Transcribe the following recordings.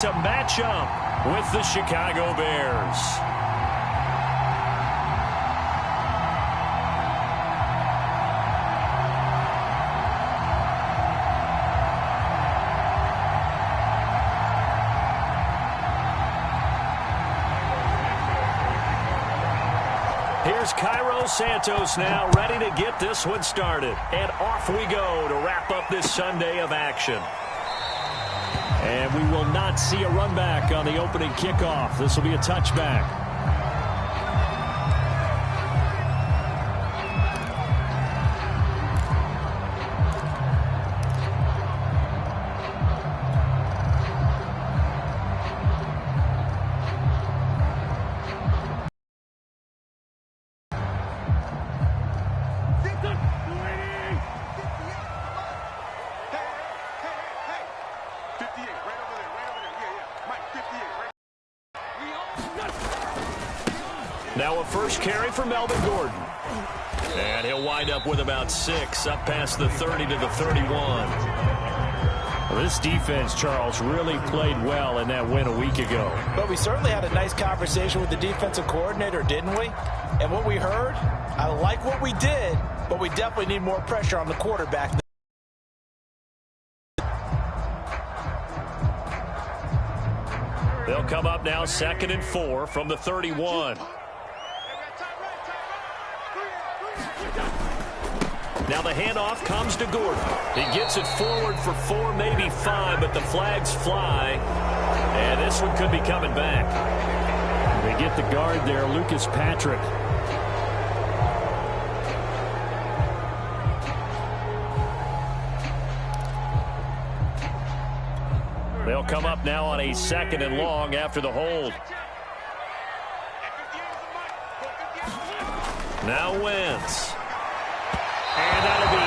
To match up with the Chicago Bears. Here's Cairo Santos now ready to get this one started. And off we go to wrap up this Sunday of action. And we will not see a run back on the opening kickoff. This will be a touchback. Now a first carry for Melvin Gordon. And he'll wind up with about 6, up past the 30 to the 31. Well, this defense, Charles, really played well in that win a week ago. But we certainly had a nice conversation with the defensive coordinator, didn't we? And what we heard, I like what we did, but we definitely need more pressure on the quarterback. They'll come up now 2nd and 4 from the 31. Now the handoff comes to Gordon. He gets it forward for 4, maybe 5, but the flags fly. And this one could be coming back. They get the guard there, Lucas Patrick. They'll come up now on a 2nd and long after the hold. Now Wentz. And that'll be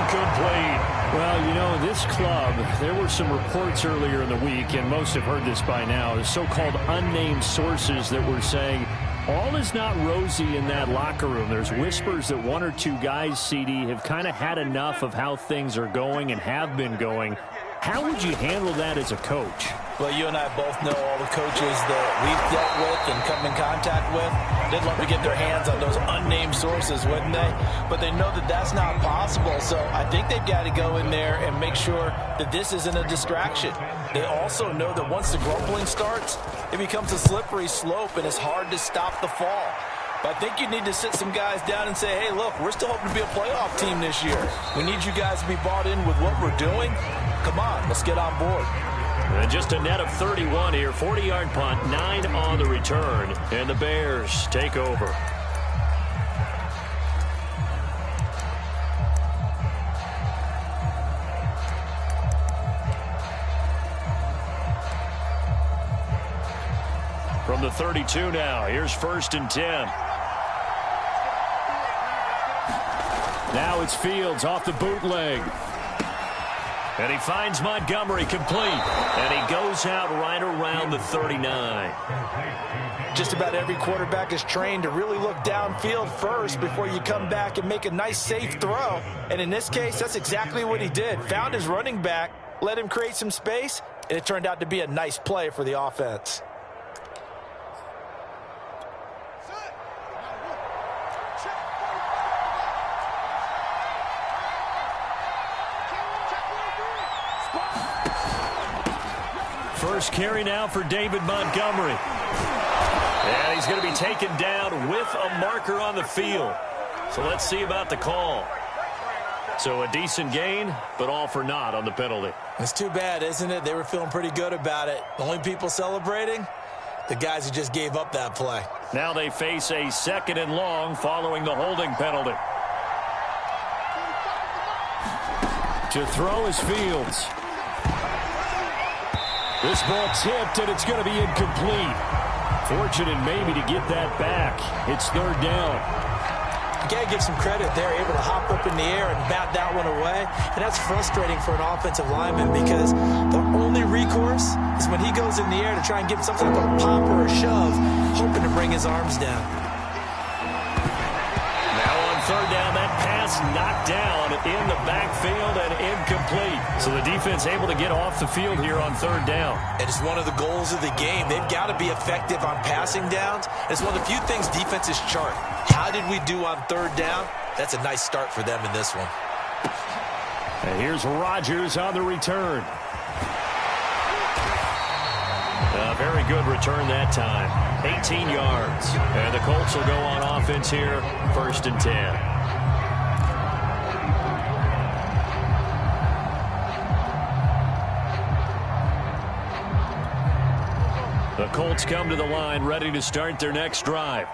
incomplete. Well, you know, this club, there were some reports earlier in the week, and most have heard this by now, the so-called unnamed sources that were saying all is not rosy in that locker room. There's whispers that 1 or 2 guys, CD, have kind of had enough of how things are going and have been going. How would you handle that as a coach? Well, you and I both know all the coaches that we've dealt with and come in contact with. They'd love to get their hands on those unnamed sources, wouldn't they? But they know that that's not possible. So I think they've got to go in there and make sure that this isn't a distraction. They also know that once the grumbling starts, it becomes a slippery slope and it's hard to stop the fall. But I think you need to sit some guys down and say, hey, look, we're still hoping to be a playoff team this year. We need you guys to be bought in with what we're doing. Come on, let's get on board. And just a net of 31 here, 40-yard punt, 9 on the return, and the Bears take over. From the 32 now, here's 1st and 10. Now it's Fields off the bootleg. And he finds Montgomery complete. And he goes out right around the 39. Just about every quarterback is trained to really look downfield first before you come back and make a nice, safe throw. And in this case, that's exactly what he did. Found his running back, let him create some space, and it turned out to be a nice play for the offense. First carry now for David Montgomery. And he's going to be taken down with a marker on the field. So let's see about the call. So a decent gain, but all for naught on the penalty. It's too bad, isn't it? They were feeling pretty good about it. The only people celebrating, the guys who just gave up that play. Now they face a 2nd and long following the holding penalty. To throw is Fields. This ball tipped, and it's going to be incomplete. Fortunate maybe to get that back. It's 3rd down. You got to give some credit. They're able to hop up in the air and bat that one away. And that's frustrating for an offensive lineman because the only recourse is when he goes in the air to try and get some type of pop or a shove, hoping to bring his arms down. Now on 3rd down, that pass That's knocked down in the backfield and incomplete. So the defense able to get off the field here on third down. And it's one of the goals of the game. They've got to be effective on passing downs. It's one of the few things defenses chart. How did we do on third down? That's a nice start for them in this one. And here's Rodgers on the return. A very good return that time. 18 yards. And the Colts will go on offense here, 1st and 10. The Colts come to the line ready to start their next drive.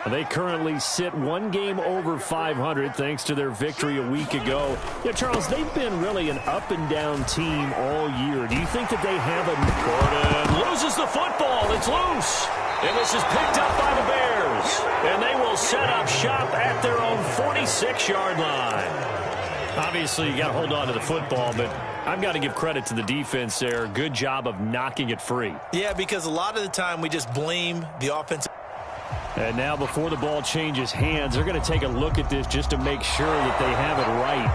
They currently sit one game over 500 thanks to their victory a week ago. Yeah, Charles, they've been really an up-and-down team all year. Do you think that they have a... Gordon loses the football. It's loose. And this is picked up by the Bears. And they will set up shop at their own 46-yard line. Obviously, you got to hold on to the football, but I've got to give credit to the defense there. Good job of knocking it free. Yeah, because a lot of the time we just blame the offensive. And now before the ball changes hands, they're going to take a look at this just to make sure that they have it right.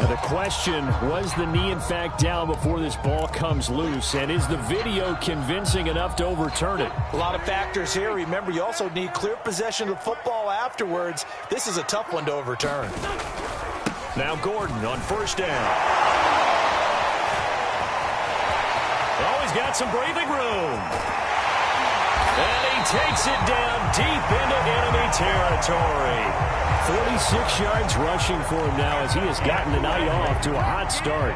Now the question, was the knee in fact down before this ball comes loose? And is the video convincing enough to overturn it? A lot of factors here. Remember, you also need clear possession of the football afterwards. This is a tough one to overturn. Now Gordon on 1st down. Oh, he's got some breathing room. And he takes it down deep into enemy territory. 46 yards rushing for him now as he has gotten the night off to a hot start.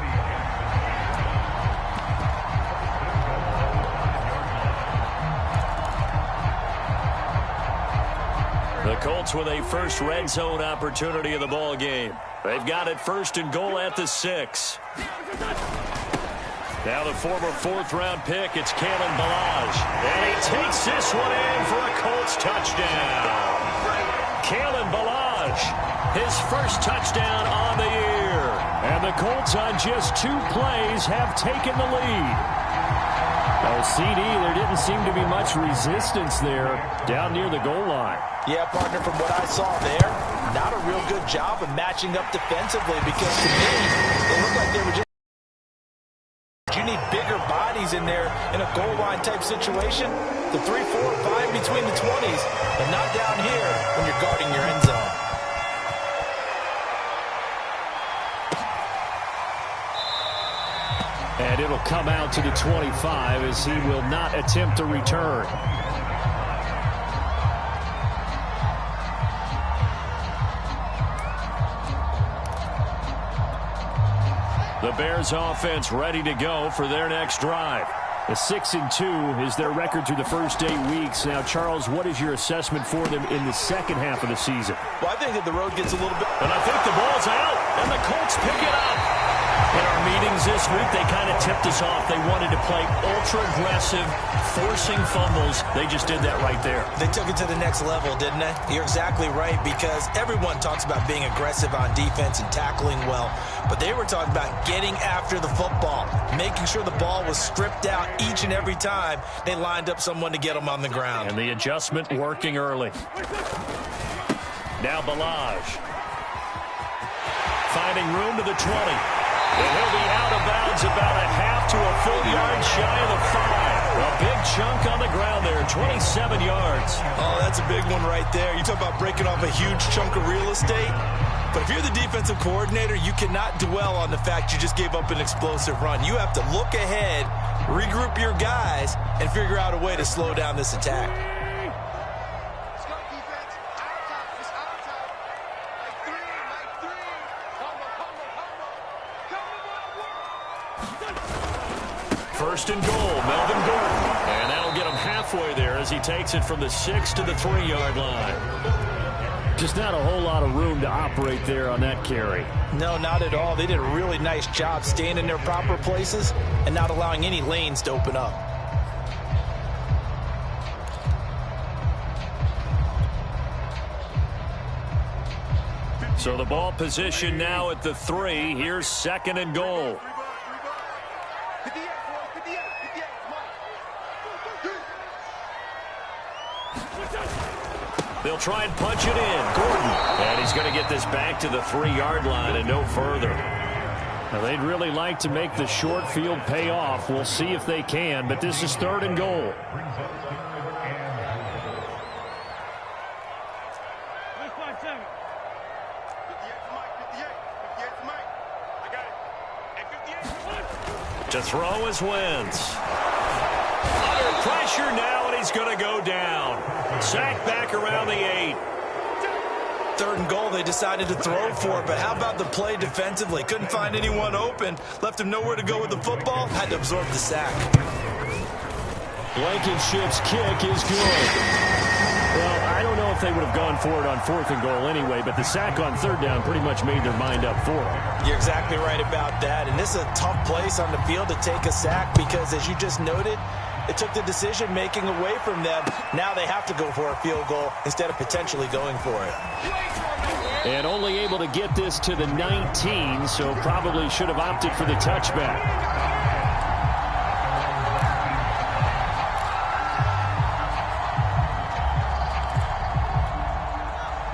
The Colts with a first red zone opportunity of the ball game. They've got it 1st and goal at the 6. Now the former 4th-round pick, it's Kalen Ballage. And he takes this one in for a Colts touchdown. Kalen Ballage, his first touchdown on the year. And the Colts on just 2 plays have taken the lead. Well, CD, there didn't seem to be much resistance there down near the goal line. Yeah, partner, from what I saw there, not a real good job of matching up defensively because to me, they looked like they were just... You need bigger bodies in there in a goal line type situation. The 3, 4, 5 between the 20s, but not down here when you're guarding your end zone. And it'll come out to the 25 as he will not attempt to return. The Bears offense ready to go for their next drive. The 6-2 is their record through the first 8 weeks. Now, Charles, what is your assessment for them in the second half of the season? Well, I think that the road gets a little bit... And I think the ball's out, and the Colts pick it up. In our meetings this week, they kind of tipped us off. They wanted to play ultra-aggressive, forcing fumbles. They just did that right there. They took it to the next level, didn't they? You're exactly right, because everyone talks about being aggressive on defense and tackling well, but they were talking about getting after the football, making sure the ball was stripped out each and every time they lined up someone to get them on the ground. And the adjustment working early. Now Ballage. Finding room to the 20. And he'll be out of bounds about a half to a full yard shy of the 5. A big chunk on the ground there, 27 yards. Oh, that's a big one right there. You talk about breaking off a huge chunk of real estate. But if you're the defensive coordinator, you cannot dwell on the fact you just gave up an explosive run. You have to look ahead, regroup your guys, and figure out a way to slow down this attack. First and goal, Melvin Gordon. And that'll get him halfway there as he takes it from the 6 to the 3-yard line. Just not a whole lot of room to operate there on that carry. No, not at all. They did a really nice job staying in their proper places and not allowing any lanes to open up. So the ball position now at the 3. Here's 2nd and goal. They'll try and punch it in. Gordon. And he's going to get this back to the 3-yard line and no further. Now, they'd really like to make the short field pay off. We'll see if they can, but this is 3rd and goal. To throw is Wentz. Under pressure now, and he's going to go down. Sacked back around the 8. 3rd and goal, they decided to throw for it, but how about the play defensively? Couldn't find anyone open, left him nowhere to go with the football, had to absorb the sack. Blankenship's kick is good. Well, I don't know if they would have gone for it on 4th and goal anyway, but the sack on 3rd down pretty much made their mind up for it. You're exactly right about that, and this is a tough place on the field to take a sack because, as you just noted, it took the decision-making away from them. Now they have to go for a field goal instead of potentially going for it. And only able to get this to the 19, so probably should have opted for the touchback.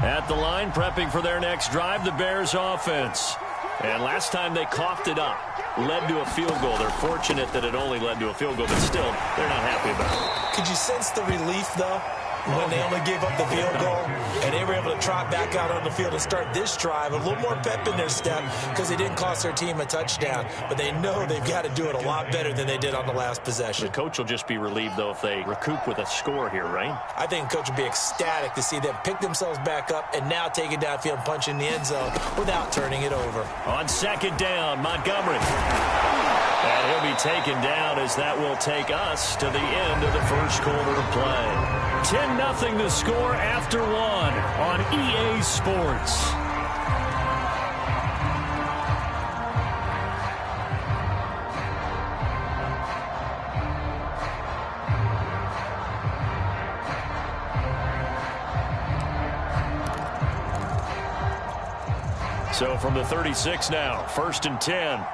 At the line, prepping for their next drive, the Bears offense. And last time they coughed it up, led to a field goal. They're fortunate that it only led to a field goal, but still, they're not happy about it. Could you sense the relief, though, when they only gave up the field goal and they were able to trot back out on the field and start this drive? A little more pep in their step because they didn't cost their team a touchdown, but they know they've got to do it a lot better than they did on the last possession. The coach will just be relieved, though, if they recoup with a score here, right? I think the coach will be ecstatic to see them pick themselves back up and now take it downfield and punch in the end zone without turning it over. On 2nd down, Montgomery. And he'll be taken down as that will take us to the end of the first quarter of play. 10-0 the score after 1 on EA Sports. So from the 36 now, 1st and 10.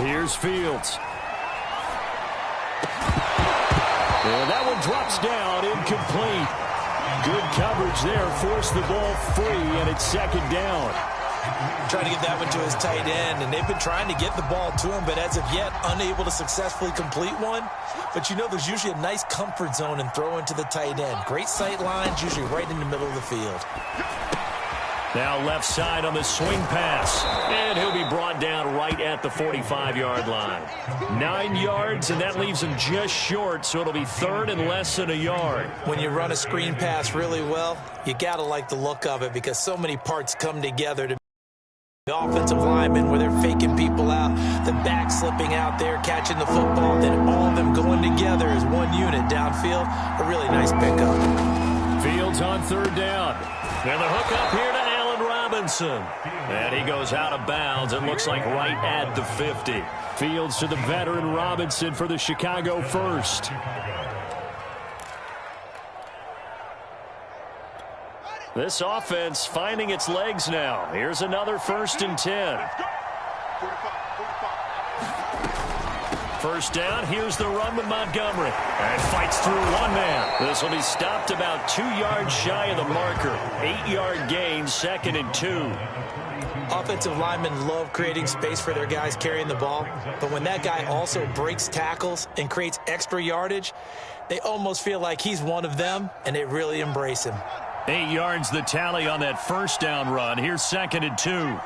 Here's Fields. And that one drops down, incomplete. Good coverage there, forced the ball free, and it's 2nd down. Trying to get that one to his tight end, and they've been trying to get the ball to him, but as of yet, unable to successfully complete one. But you know, there's usually a nice comfort zone in throwing to the tight end. Great sight lines, usually right in the middle of the field. Now left side on the swing pass. And he'll be brought down right at the 45-yard line. 9 yards, and that leaves him just short, so it'll be 3rd and less than a yard. When you run a screen pass really well, you got to like the look of it because so many parts come together to the offensive linemen where they're faking people out, the back slipping out there, catching the football, then all of them going together as one unit downfield. A really nice pickup. Fields on 3rd down. And the hook up here to Allen Robinson. And he goes out of bounds. It looks like right at the 50. Fields to the veteran Robinson for the Chicago first. This offense finding its legs now. Here's another 1st and 10. 1st down. Here's the run with Montgomery. And fights through one man. This will be stopped about 2 yards shy of the marker. 8-yard gain, 2nd and 2. Offensive linemen love creating space for their guys carrying the ball, but when that guy also breaks tackles and creates extra yardage, they almost feel like he's one of them, and they really embrace him. 8 yards the tally on that 1st down run. Here's 2nd and 2.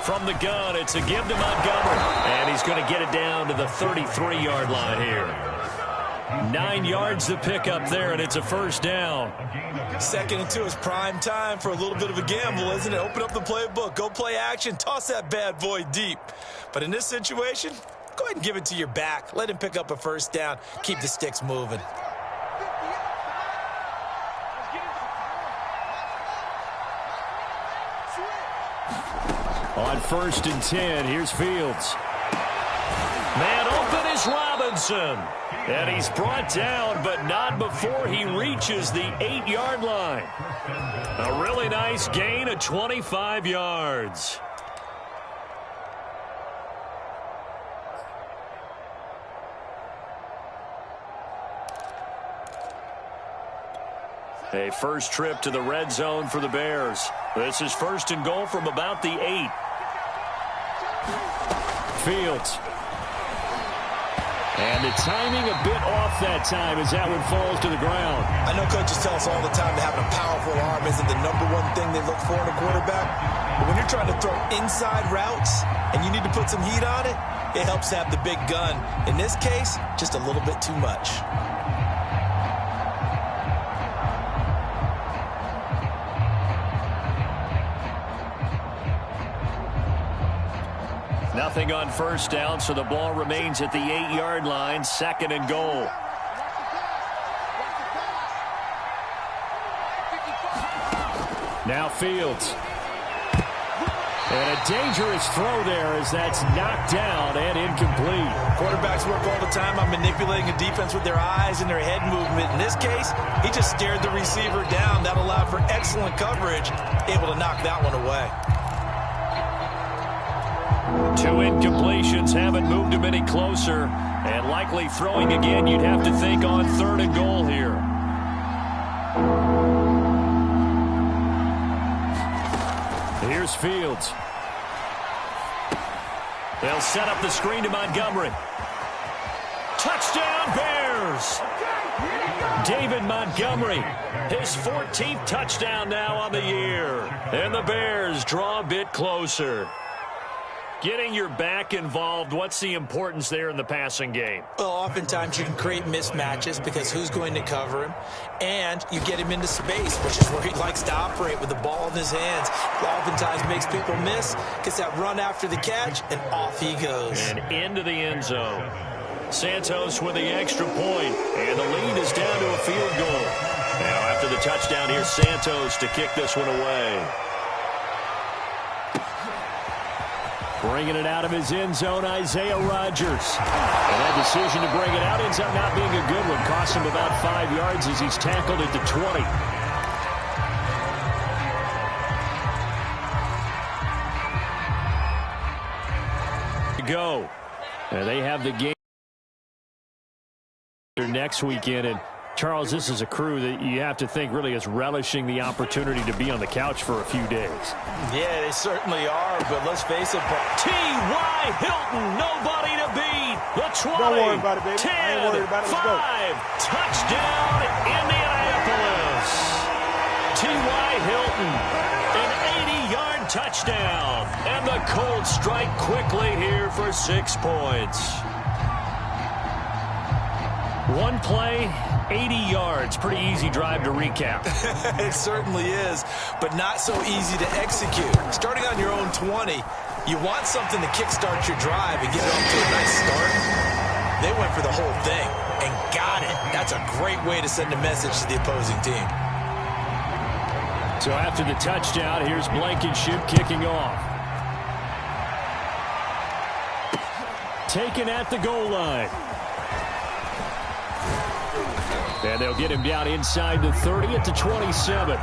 From the gun, it's a give to Montgomery. And he's going to get it down to the 33-yard line here. 9 yards to pick up there, and it's a 1st down. 2nd and 2 is prime time for a little bit of a gamble, isn't it? Open up the playbook, go play action, toss that bad boy deep. But in this situation, go ahead and give it to your back. Let him pick up a 1st down. Keep the sticks moving. On 1st and 10, here's Fields. Man open is Robinson. And he's brought down, but not before he reaches the 8-yard line. A really nice gain of 25 yards. A first trip to the red zone for the Bears. This is 1st and goal from about the 8. Fields. And the timing a bit off that time as that one falls to the ground. I know coaches tell us all the time that having a powerful arm isn't the #1 thing they look for in a quarterback. But when you're trying to throw inside routes and you need to put some heat on it, it helps to have the big gun. In this case, just a little bit too much. Nothing on first down, so the ball remains at the 8-yard line, 2nd and goal. Now Fields. And a dangerous throw there as that's knocked down and incomplete. Quarterbacks work all the time on manipulating a defense with their eyes and their head movement. In this case, he just stared the receiver down. That allowed for excellent coverage, able to knock that one away. 2 incompletions haven't moved him any closer. And likely throwing again, you'd have to think on 3rd and goal here. Here's Fields. They'll set up the screen to Montgomery. Touchdown Bears! David Montgomery, his 14th touchdown now on the year. And the Bears draw a bit closer. Getting your back involved, what's the importance there in the passing game? Well, oftentimes you can create mismatches because who's going to cover him? And you get him into space, which is where he likes to operate with the ball in his hands. It oftentimes makes people miss, gets that run after the catch, and off he goes. And into the end zone. Santos with the extra point, and the lead is down to a field goal. Now after the touchdown, here's Santos to kick this one away. Bringing it out of his end zone, Isaiah Rodgers. And that decision to bring it out ends up not being a good one. Costs him about 5 yards as he's tackled at the 20. Go. And they have the game next weekend. And Charles, this is a crew that you have to think really is relishing the opportunity to be on the couch for a few days. Yeah, they certainly are, but let's face it, T.Y. Hilton, nobody to beat. The 20, Don't worry about it, baby. 10, I ain't worried about it. Let's 5, go. touchdown, Indianapolis. T.Y. Hilton, an 80-yard touchdown. And the Colts strike quickly here for 6 points. One play, 80 yards. Pretty easy drive to recap. It certainly is, but not so easy to execute. Starting on your own 20, you want something to kickstart your drive and get it off to a nice start. They went for the whole thing and got it. That's a great way to send a message to the opposing team. So after the touchdown, here's Blankenship kicking off. Taken at the goal line. And they'll get him down inside the 30 at the 27.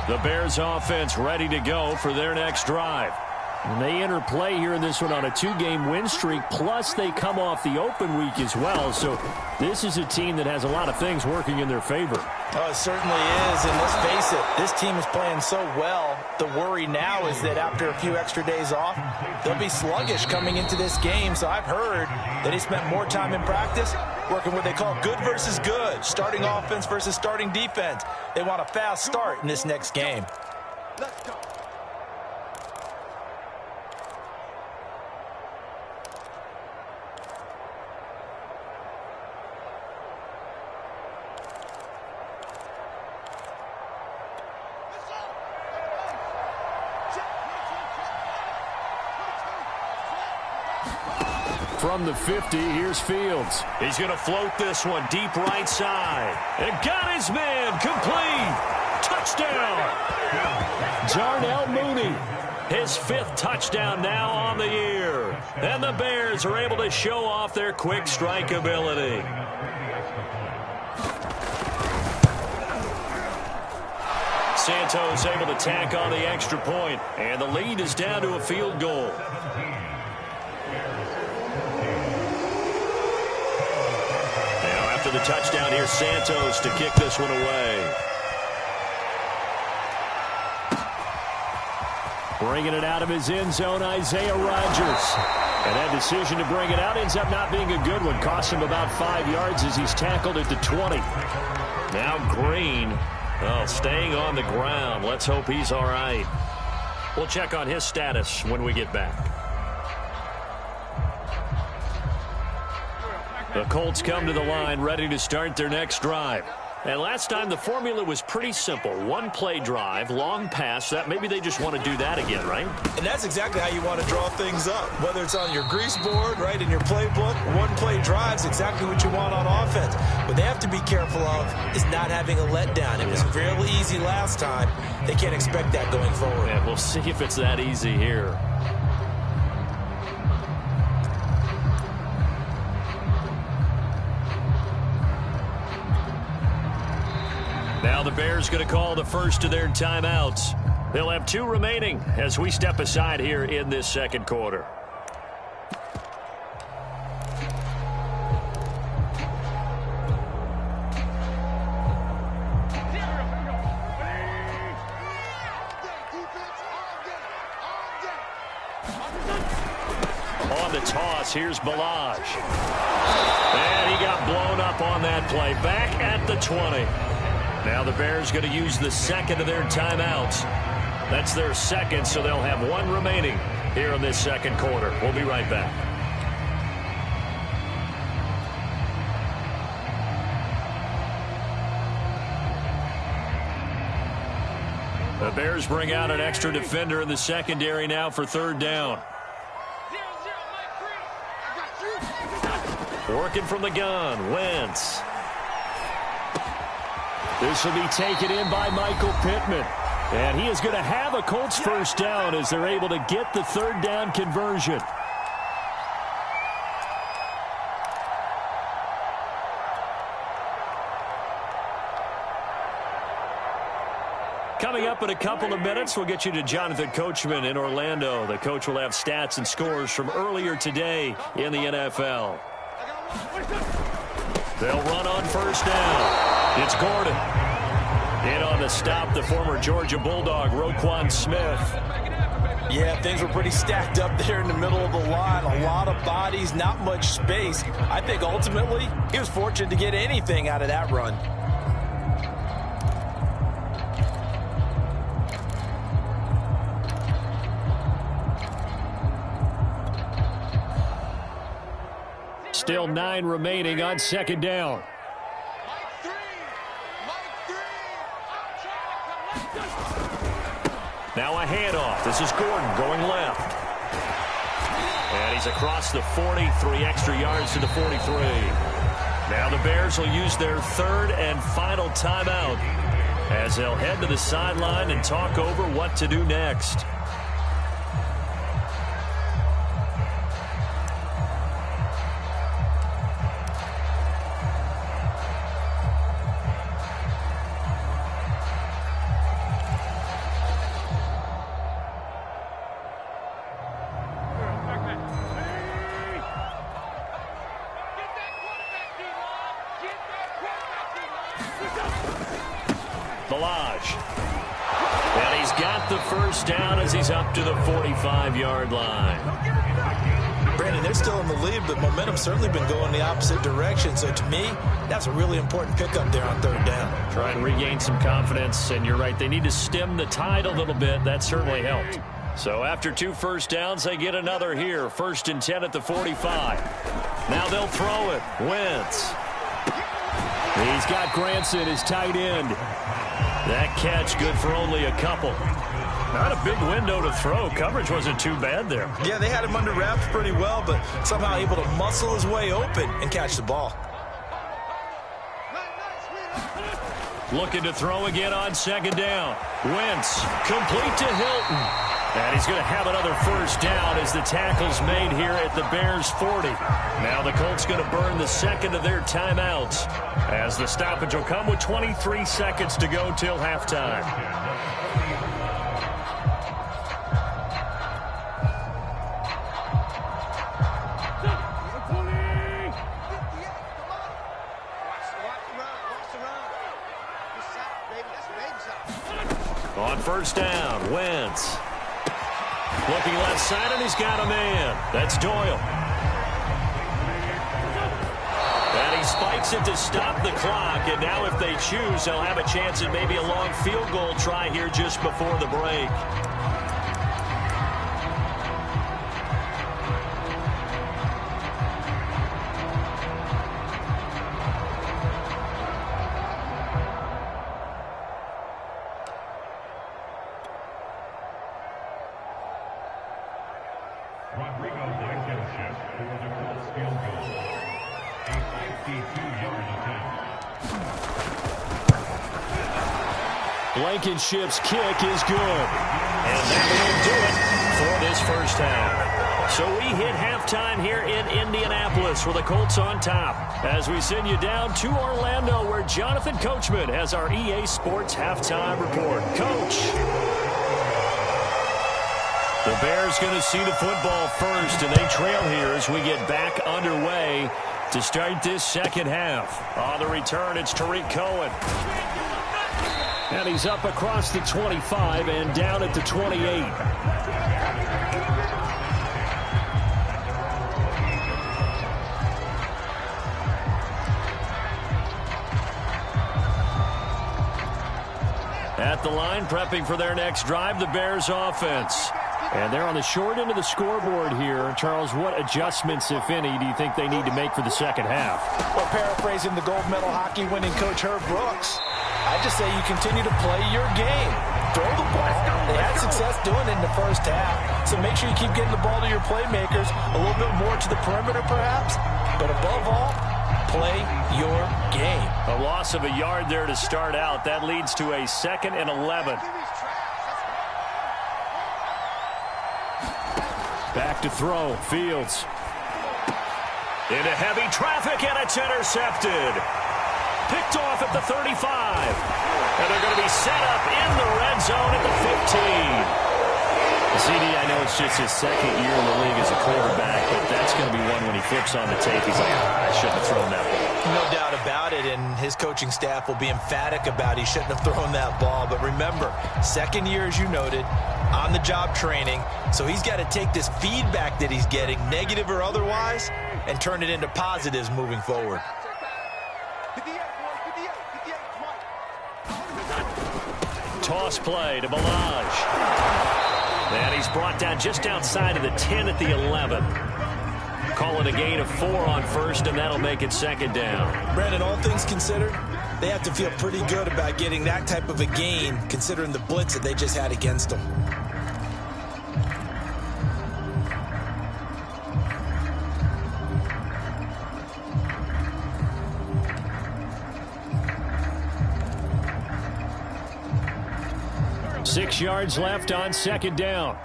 The Bears offense ready to go for their next drive. And they enter play here in this one on a 2-game win streak, plus they come off the open week as well. So this is a team that has a lot of things working in their favor. Oh, it certainly is, and let's face it, this team is playing so well. The worry now is that after a few extra days off, they'll be sluggish coming into this game. So I've heard that he spent more time in practice working what they call good versus good, starting offense versus starting defense. They want a fast start in this next game. Let's go. From the 50, here's Fields. He's going to float this one deep right side. And got his man complete. Touchdown. Darnell Mooney. His 5th touchdown now on the year. And the Bears are able to show off their quick strike ability. Santos able to tack on the extra point, and the lead is down to a field goal. Now after the touchdown, here's Santos to kick this one away. Bringing it out of his end zone, Isaiah Rodgers. And that decision to bring it out ends up not being a good one. Cost him about 5 yards as he's tackled at the 20. Now Green, staying on the ground. Let's hope he's all right. We'll check on his status when we get back. The Colts come to the line ready to start their next drive. And last time the formula was pretty simple. One-play drive, long pass. That maybe they just want to do that again, right? And that's exactly how you want to draw things up. Whether it's on your grease board, right, in your playbook, one-play drive's exactly what you want on offense. What they have to be careful of is not having a letdown. It was fairly easy last time. They can't expect that going forward. And we'll see if it's that easy here. Now the Bears going to call the first of their timeouts. They'll have 2 remaining as we step aside here in this second quarter. On the toss, here's Balaj. And he got blown up on that play. Back at the 20. Now the Bears going to use the second of their timeouts. That's their second, so they'll have 1 remaining here in this second quarter. We'll be right back. The Bears bring out an extra defender in the secondary now for 3rd down. Working from the gun, Wentz. This will be taken in by Michael Pittman. And he is going to have a Colts first down as they're able to get the 3rd down conversion. Coming up in a couple of minutes, we'll get you to Jonathan Coachman in Orlando. The coach will have stats and scores from earlier today in the NFL. They'll run on first down. It's Gordon. In on the stop, the former Georgia Bulldog, Roquan Smith. Yeah, things were pretty stacked up there in the middle of the line. A lot of bodies, not much space. I think ultimately he was fortunate to get anything out of that run. Still 9 remaining on 2nd down. Now a handoff. This is Gordon going left. And he's across the 40, 3 extra yards to the 43. Now the Bears will use their 3rd and final timeout as they'll head to the sideline and talk over what to do next. Balaj. And he's got the first down as he's up to the 45-yard line. Brandon, they're still in the lead, but momentum's certainly been going the opposite direction. So to me, that's a really important pickup there on 3rd down. Try and regain some confidence, and you're right, they need to stem the tide a little bit. That certainly helped. So after 2 first downs, they get another here. 1st and 10 at the 45. Now they'll throw it. Wentz. He's got Granson, his tight end. That catch good for only a couple. Not a big window to throw. Coverage wasn't too bad there. Yeah, they had him under wraps pretty well, but somehow able to muscle his way open and catch the ball. Looking to throw again on 2nd down. Wentz complete to Hilton. And he's going to have another first down as the tackle's made here at the Bears' 40. Now the Colts going to burn the second of their timeouts as the stoppage will come with 23 seconds to go till halftime. On first down, Wentz. Looking left side, and he's got a man. That's Doyle. And he spikes it to stop the clock, and now if they choose, they'll have a chance at maybe a long field goal try here just before the break. Blankenship's kick is good. And that will do it for this first half. So we hit halftime here in Indianapolis with the Colts on top as we send you down to Orlando where Jonathan Coachman has our EA Sports halftime report. Coach. The Bears going to see the football first, and they trail here as we get back underway to start this second half. On the return, it's Tariq Cohen. And he's up across the 25 and down at the 28. At the line, prepping for their next drive, the Bears offense. And they're on the short end of the scoreboard here. Charles, what adjustments, if any, do you think they need to make for the second half? Well, paraphrasing the gold medal hockey winning coach Herb Brooks, I just say you continue to play your game. Throw the ball. They had success doing it in the first half. So make sure you keep getting the ball to your playmakers, a little bit more to the perimeter perhaps. But above all, play your game. A loss of a yard there to start out. That leads to a 2nd and 11. Back to throw. Fields. Into heavy traffic, and it's intercepted. Picked off at the 35. And they're going to be set up in the red zone at the 15. CD, I know it's just his second year in the league as a quarterback, but that's going to be one when he flips on the tape. He's like, I shouldn't have thrown that ball. No doubt about it, and his coaching staff will be emphatic about he shouldn't have thrown that ball. But remember, second year, as you noted, on-the-job training, so he's got to take this feedback that he's getting, negative or otherwise, and turn it into positives moving forward. Toss play to Ballage. And he's brought down just outside of the 10 at the 11. Call it a gain of 4 on first, and that'll make it second down. Brandon, all things considered, they have to feel pretty good about getting that type of a gain, considering the blitz that they just had against them. Six yards left on second down.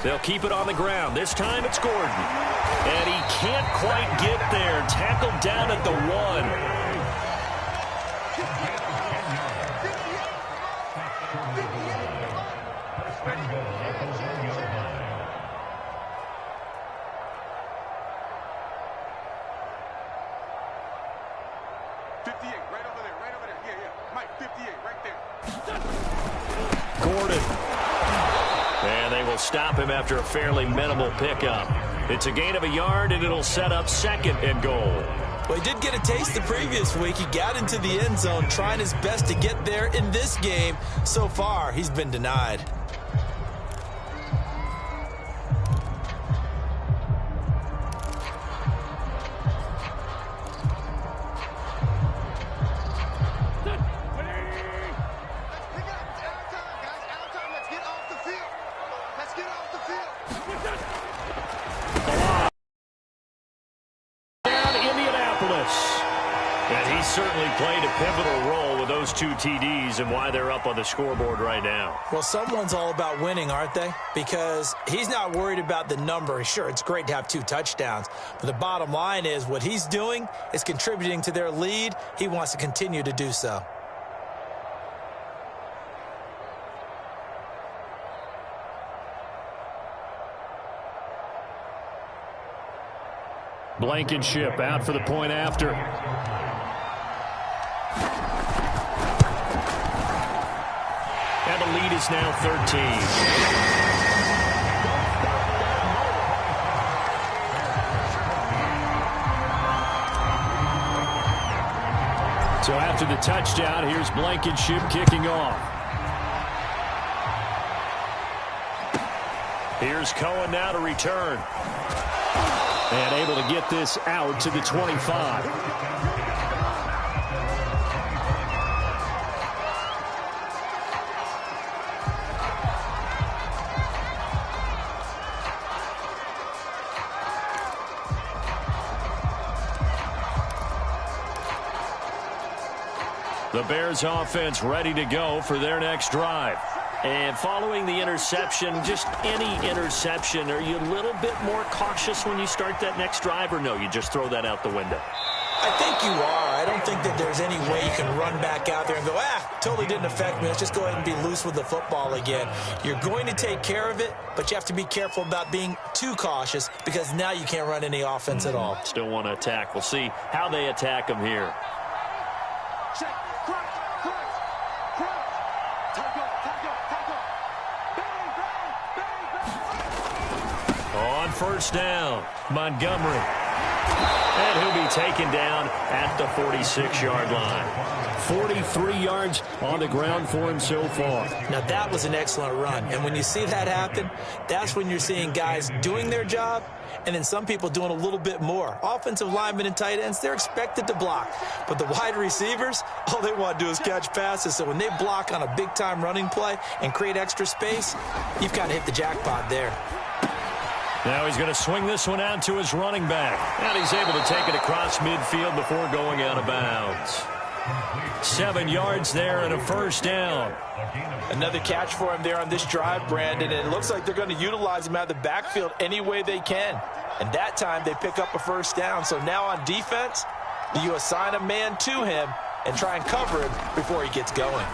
They'll keep it on the ground. This time it's Gordon. And he can't quite get there. Tackled down at the 1. Gordon. And they will stop him after a fairly minimal pickup. It's a gain of a yard, and it'll set up 2nd and goal. Well, he did get a taste the previous week. He got into the end zone, trying his best to get there in this game. So far, he's been denied. And he certainly played a pivotal role with those 2 TDs and why they're up on the scoreboard right now. Well, someone's all about winning, aren't they? Because he's not worried about the number. Sure, it's great to have 2 touchdowns, but the bottom line is what he's doing is contributing to their lead. He wants to continue to do so. Blankenship out for the point after. And the lead is now 13. So after the touchdown, here's Blankenship kicking off. Here's Cohen now to return. And able to get this out to the 25. The Bears offense ready to go for their next drive. And following the interception, just any interception, are you a little bit more cautious when you start that next drive, or no, you just throw that out the window? I think you are. I don't think that there's any way you can run back out there and go, totally didn't affect me. Let's just go ahead and be loose with the football again. You're going to take care of it, but you have to be careful about being too cautious because now you can't run any offense at all. Still want to attack. We'll see how they attack them here. On first down, Montgomery. And he'll be taken down at the 46-yard line. 43 yards on the ground for him so far. Now, that was an excellent run. And when you see that happen, that's when you're seeing guys doing their job and then some people doing a little bit more. Offensive linemen and tight ends, they're expected to block. But the wide receivers, all they want to do is catch passes. So when they block on a big-time running play and create extra space, you've got to hit the jackpot there. Now he's going to swing this one out to his running back. And he's able to take it across midfield before going out of bounds. 7 yards there and a first down. Another catch for him there on this drive, Brandon. And it looks like they're going to utilize him out of the backfield any way they can. And that time they pick up a first down. So now on defense, do you assign a man to him and try and cover him before he gets going?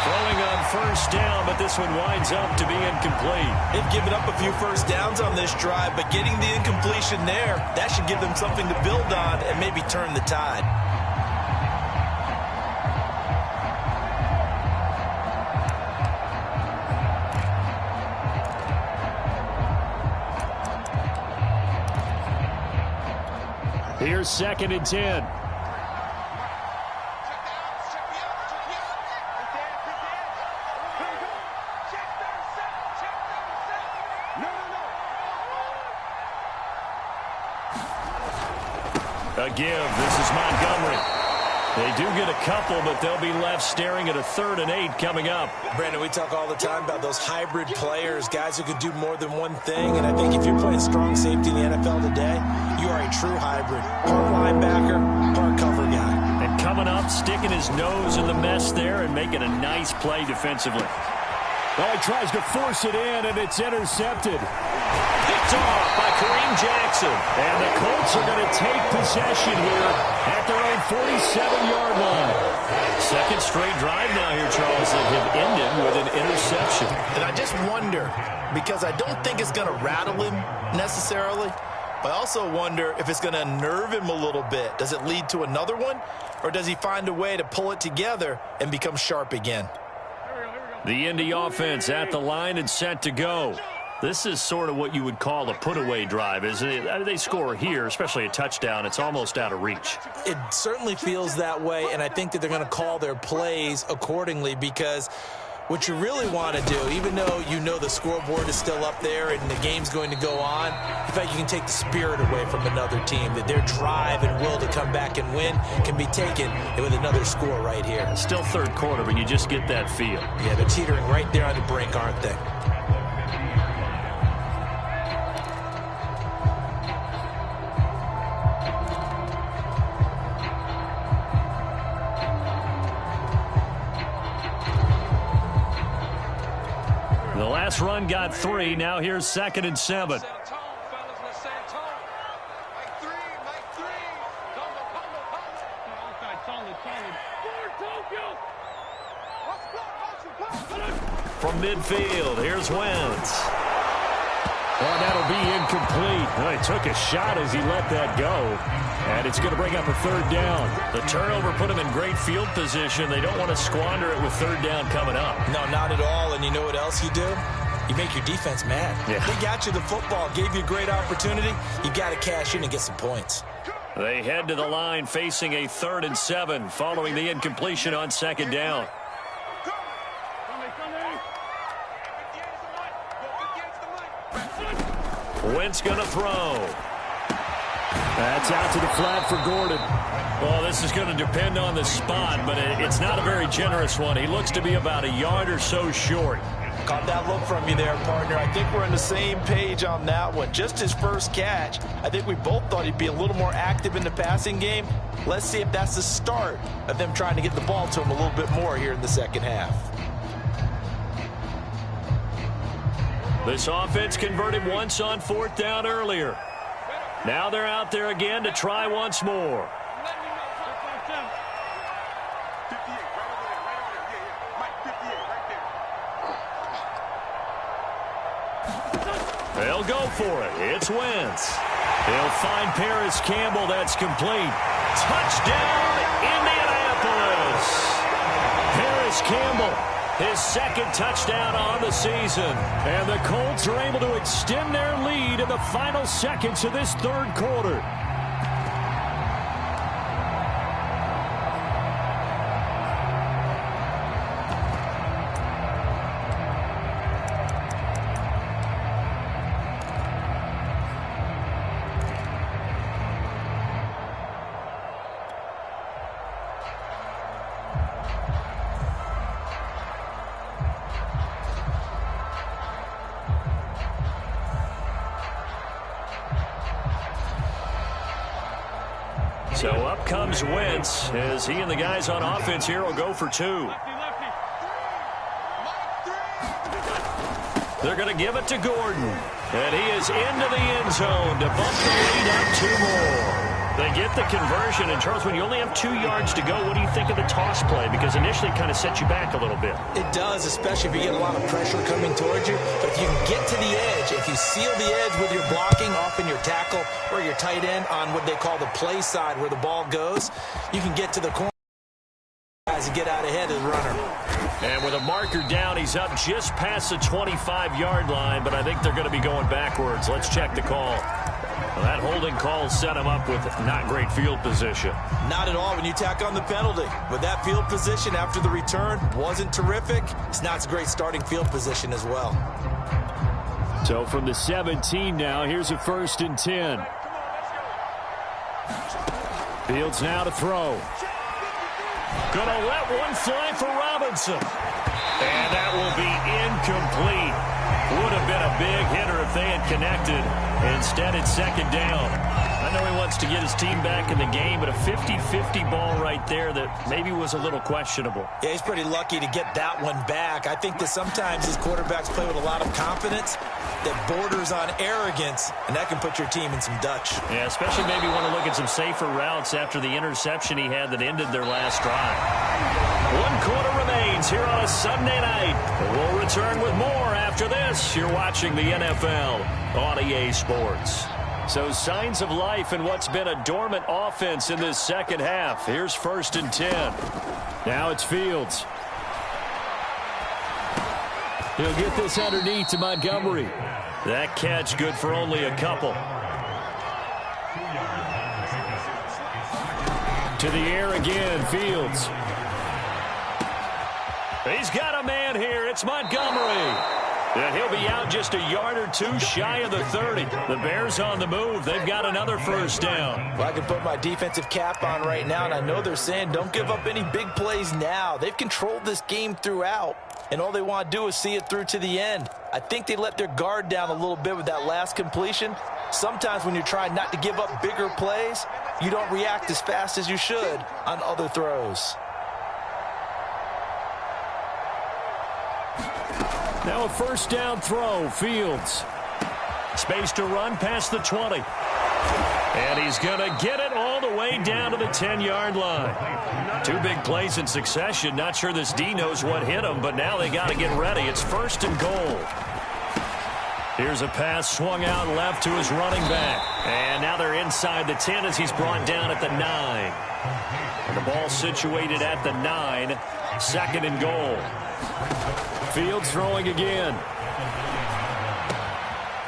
Throwing on first down, but this one winds up to be incomplete. They've given up a few first downs on this drive, but getting the incompletion there, that should give them something to build on and maybe turn the tide. Here's 2nd and 10. A give. This is Montgomery. They do get a couple, but they'll be left staring at a 3rd and 8 coming up. Brandon, we talk all the time about those hybrid players, guys who could do more than one thing. And I think if you're playing strong safety in the NFL today, you are a true hybrid. Part linebacker, part cover guy. And coming up, sticking his nose in the mess there and making a nice play defensively. Well, he tries to force it in, and it's intercepted. Picked off by Kareem Jackson. And the Colts are going to take possession here at their own 47-yard line. 2nd straight drive now here, Charles, that have ended with an interception. And I just wonder, because I don't think it's going to rattle him necessarily, but I also wonder if it's going to unnerve him a little bit. Does it lead to another one, or does he find a way to pull it together and become sharp again? The Indy offense at the line and set to go. This is sort of what you would call a put-away drive, isn't it? They score here, especially a touchdown. It's almost out of reach. It certainly feels that way, and I think that they're going to call their plays accordingly because what you really want to do, even though you know the scoreboard is still up there and the game's going to go on, in fact, you can take the spirit away from another team, that their drive and will to come back and win can be taken with another score right here. Still 3rd quarter, but you just get that feel. Yeah, they're teetering right there on the brink, aren't they? The last run got 3. Now here's 2nd and 7. From midfield, here's Wentz. Oh, that'll be incomplete. Well, he took a shot as he let that go. And it's going to bring up a 3rd down. The turnover put him in great field position. They don't want to squander it with 3rd down coming up. No, not at all. And you know what else you do? You make your defense mad. Yeah. They got you the football, gave you a great opportunity. You got to cash in and get some points. They head to the line facing a 3rd and 7 following the incompletion on 2nd down. Wentz going to throw. That's out to the flat for Gordon. Well, this is going to depend on the spot, but it's not a very generous one. He looks to be about a yard or so short. Caught that look from you there, partner. I think we're on the same page on that one. Just his first catch. I think we both thought he'd be a little more active in the passing game. Let's see if that's the start of them trying to get the ball to him a little bit more here in the second half. This offense converted once on 4th down earlier. Now they're out there again to try once more. They'll go for it. It's Wentz. He'll find Paris Campbell. That's complete. Touchdown, Indianapolis. Paris Campbell, his 2nd touchdown on the season. And the Colts are able to extend their lead in the final seconds of this 3rd quarter. So up comes Wentz as he and the guys on offense here will go for 2. They're going to give it to Gordon. And he is into the end zone to bump the lead up 2 more. They get the conversion. And, Charles, when you only have 2 yards to go, what do you think of the toss play? Because initially it kind of sets you back a little bit. It does, especially if you get a lot of pressure coming towards you. But if you can get to the edge, if you seal the edge with your blocking, often your tackle or your tight end on what they call the play side where the ball goes, you can get to the corner and get out ahead of the runner. And with a marker down, he's up just past the 25-yard line, but I think they're going to be going backwards. Let's check the call. Well, that holding call set him up with not great field position. Not at all when you tack on the penalty. But that field position after the return wasn't terrific. It's not a great starting field position as well. So from the 17 now, here's a 1st and 10. Fields now to throw. Gonna let one fly for Robinson. And that will be incomplete. Would have been a big hitter if they had connected. Instead, it's 2nd down. I know he wants to get his team back in the game, but a 50-50 ball right there that maybe was a little questionable. Yeah, he's pretty lucky to get that one back. I think that sometimes his quarterbacks play with a lot of confidence that borders on arrogance, and that can put your team in some Dutch. Yeah, especially maybe want to look at some safer routes after the interception he had that ended their last drive. 1 quarter remains here on a Sunday night. We'll return with more after this. You're watching the NFL on EA Sports. So signs of life in what's been a dormant offense in this second half. Here's 1st and 10. Now it's Fields. He'll get this underneath to Montgomery. That catch good for only a couple. To the air again, Fields. He's got a man here. It's Montgomery. And he'll be out just a yard or 2 shy of the 30. The Bears on the move. They've got another 1st down. Well, I can put my defensive cap on right now, and I know they're saying don't give up any big plays now. They've controlled this game throughout, and all they want to do is see it through to the end. I think they let their guard down a little bit with that last completion. Sometimes when you're trying not to give up bigger plays, you don't react as fast as you should on other throws. Now a first down throw, Fields. Space to run past the 20. And he's going to get it all the way down to the 10-yard line. Two big plays in succession. Not sure this D knows what hit him, but now they got to get ready. It's first and goal. Here's a pass swung out left to his running back. And now they're inside the 10 as he's brought down at the 9. And the ball situated at the 9. Second and goal. Fields throwing again.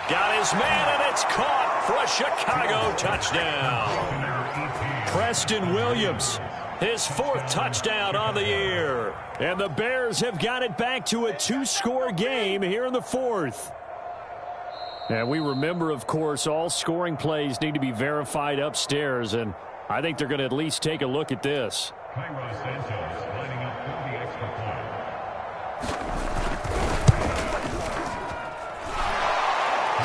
Got his man, and it's caught for a Chicago touchdown. Preston Williams, his 4th touchdown on the year. And the Bears have got it back to a 2-score game here in the 4th. And we remember, of course, all scoring plays need to be verified upstairs, and I think they're going to at least take a look at this. Cairo Santos lining up for the extra point.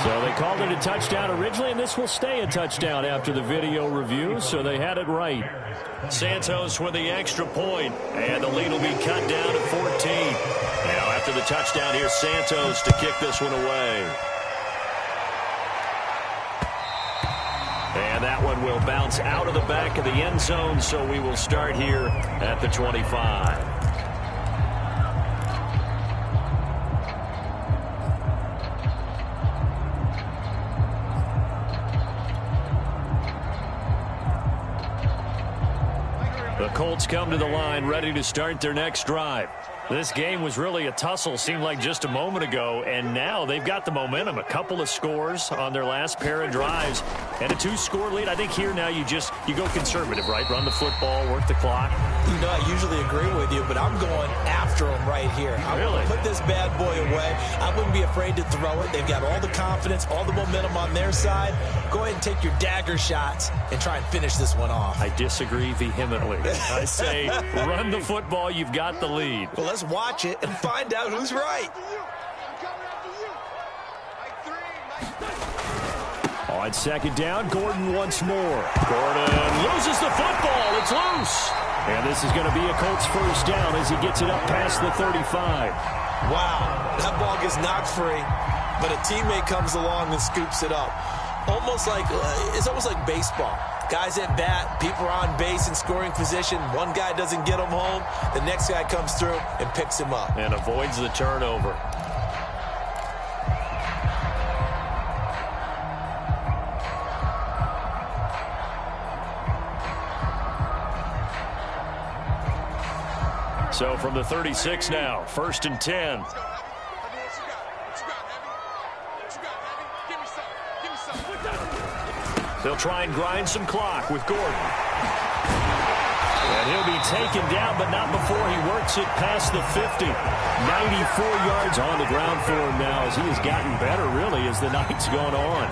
So they called it a touchdown originally, and this will stay a touchdown after the video review, so they had it right. Santos with the extra point, and the lead will be cut down to 14. Now after the touchdown, here's Santos to kick this one away. And that one will bounce out of the back of the end zone, so we will start here at the 25. The Colts come to the line ready to start their next drive. This game was really a tussle, seemed like just a moment ago, and now they've got the momentum. A couple of scores on their last pair of drives, and a 2-score lead. I think here now you go conservative, right? Run the football, work the clock. You know, I usually agree with you, but I'm going after them right here. I really want to put this bad boy away. I wouldn't be afraid to throw it. They've got all the confidence, all the momentum on their side. Go ahead and take your dagger shots and try and finish this one off. I disagree vehemently. I say run the football. You've got the lead. Well, let's watch it and find out who's right. On second down, Gordon once more. Gordon loses the football. It's loose. And this is going to be a Colts first down as he gets it up past the 35. Wow, that ball gets knocked free, but a teammate comes along and scoops it up. It's almost like baseball. Guys at bat, people are on base in scoring position. One guy doesn't get him home. The next guy comes through and picks him up. And avoids the turnover. So from the 36 now, first and 10. They'll try and grind some clock with Gordon. And he'll be taken down, but not before he works it past the 50. 94 yards on the ground for him now as he has gotten better, really, as the night's gone on.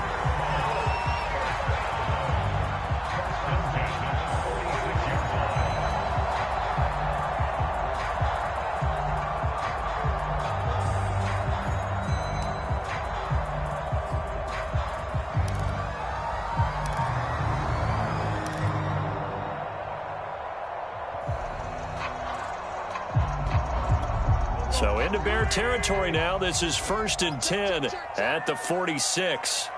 So into Bear territory now. This is first and 10 at the 46.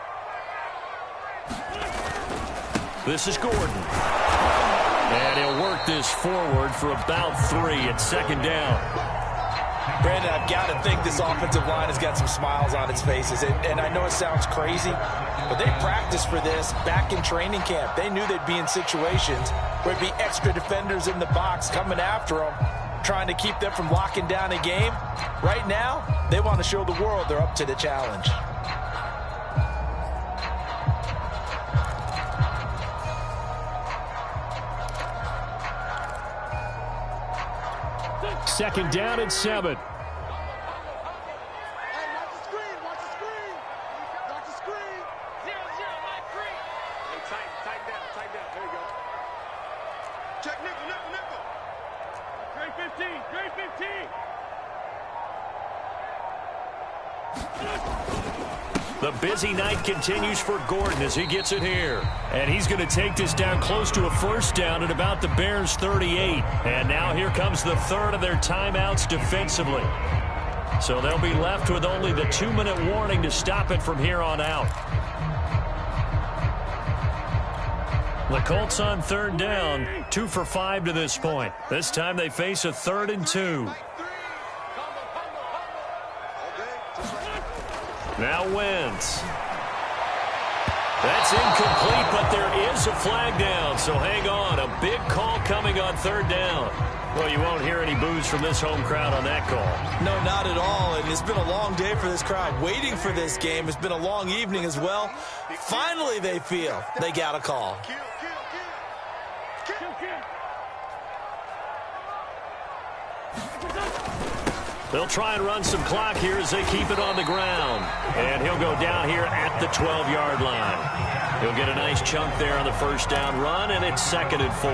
This is Gordon. And he'll work this forward for about 3 at second down. Brandon, I've got to think this offensive line has got some smiles on its faces. And I know it sounds crazy, but they practiced for this back in training camp. They knew they'd be in situations where it'd be extra defenders in the box coming after them, trying to keep them from locking down a game. Right now, they want to show the world they're up to the challenge. Second down and 7. The busy night continues for Gordon as he gets it here. And he's going to take this down close to a first down at about the Bears' 38. And now here comes the third of their timeouts defensively. So they'll be left with only the 2-minute warning to stop it from here on out. The Colts on third down, 2 for 5 to this point. This time they face a 3rd and 2. Now Wentz. That's incomplete, but there is a flag down, so hang on. A big call coming on third down. Well, you won't hear any boos from this home crowd on that call. No, not at all, and it's been a long day for this crowd waiting for this game. It's been a long evening as well. Finally, they feel they got a call. They'll try and run some clock here as they keep it on the ground. And he'll go down here at the 12-yard line. He'll get a nice chunk there on the first down run, and it's 2nd and 4.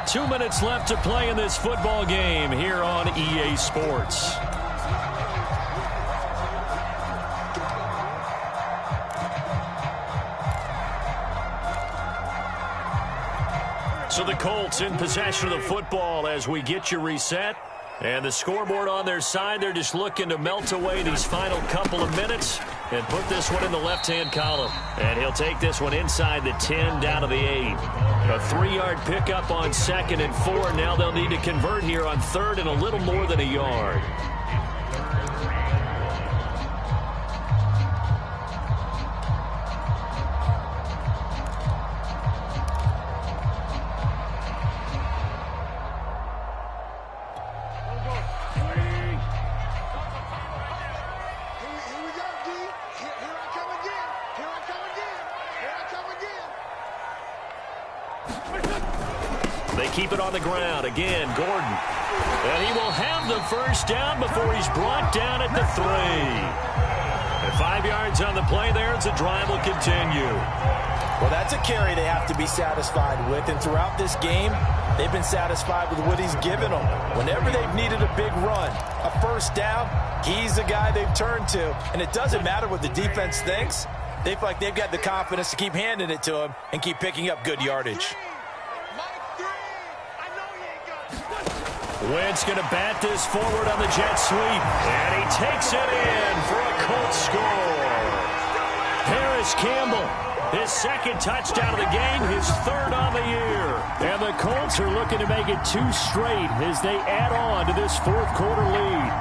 Two minutes left to play in this football game here on EA Sports. So the Colts in possession of the football as we get you reset. And the scoreboard on their side, they're just looking to melt away these final couple of minutes and put this one in the left-hand column. And he'll take this one inside the 10 down to the 8. A 3-yard pickup on 2nd and 4. Now they'll need to convert here on 3rd and a little more than a yard. Keep it on the ground. Again, Gordon. And he will have the first down before he's brought down at the 3. And 5 yards on the play there as the drive will continue. Well, that's a carry they have to be satisfied with. And throughout this game, they've been satisfied with what he's given them. Whenever they've needed a big run, a first down, he's the guy they've turned to. And it doesn't matter what the defense thinks. They feel like they've got the confidence to keep handing it to him and keep picking up good yardage. Wentz going to bat this forward on the jet sweep. And he takes it in for a Colts score. Paris Campbell, his 2nd touchdown of the game, his 3rd on the year. And the Colts are looking to make it 2 straight as they add on to this 4th quarter lead.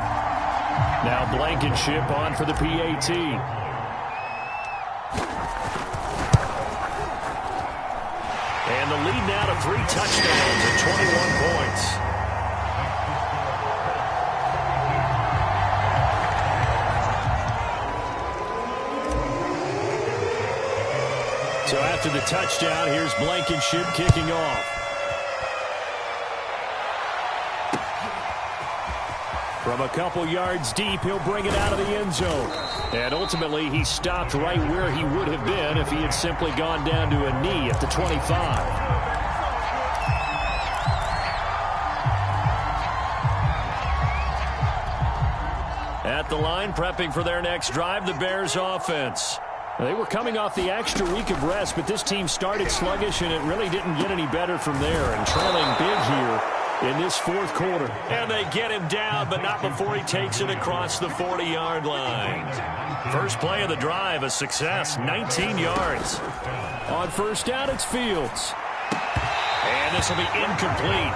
Now Blankenship on for the PAT. And the lead now to 3 touchdowns and 21 points. So after the touchdown, here's Blankenship kicking off. From a couple yards deep, he'll bring it out of the end zone. And ultimately, he stopped right where he would have been if he had simply gone down to a knee at the 25. At the line, prepping for their next drive, the Bears offense. They were coming off the extra week of rest, but this team started sluggish, and it really didn't get any better from there. And trailing big here in this 4th quarter. And they get him down, but not before he takes it across the 40-yard line. First play of the drive, a success, 19 yards. On first down, it's Fields. And this will be incomplete.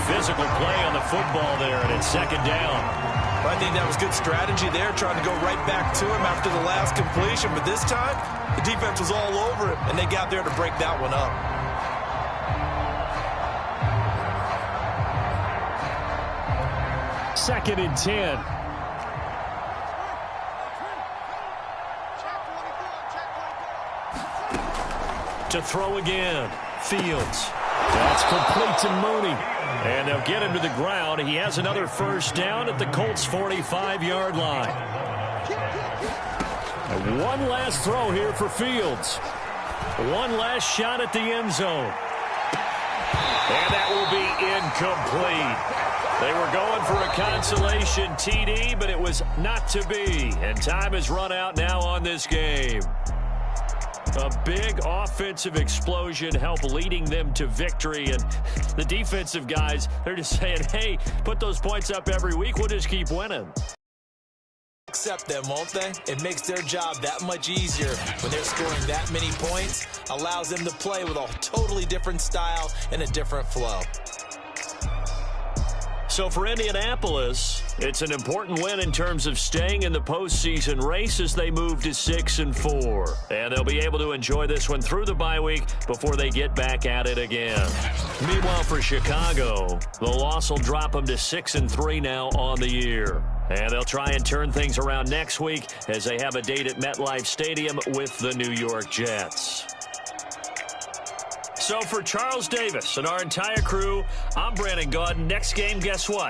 Physical play on the football there, and it's 2nd down. I think that was good strategy there, trying to go right back to him after the last completion. But this time, the defense was all over it, and they got there to break that one up. Second and 10. To throw again. Fields. That's complete to Mooney. And they'll get him to the ground. He has another first down at the Colts' 45-yard line. And one last throw here for Fields. One last shot at the end zone. And that will be incomplete. They were going for a consolation TD, but it was not to be. And time has run out now on this game. A big offensive explosion helped leading them to victory. And the defensive guys, they're just saying, hey, put those points up every week. We'll just keep winning. Accept them, won't they? It makes their job that much easier when they're scoring that many points. Allows them to play with a totally different style and a different flow. So for Indianapolis, it's an important win in terms of staying in the postseason race as they move to 6-4. And they'll be able to enjoy this one through the bye week before they get back at it again. Meanwhile, for Chicago, the loss will drop them to 6-3 now on the year. And they'll try and turn things around next week as they have a date at MetLife Stadium with the New York Jets. So for Charles Davis and our entire crew, I'm Brandon Gaudin. Next game, guess what?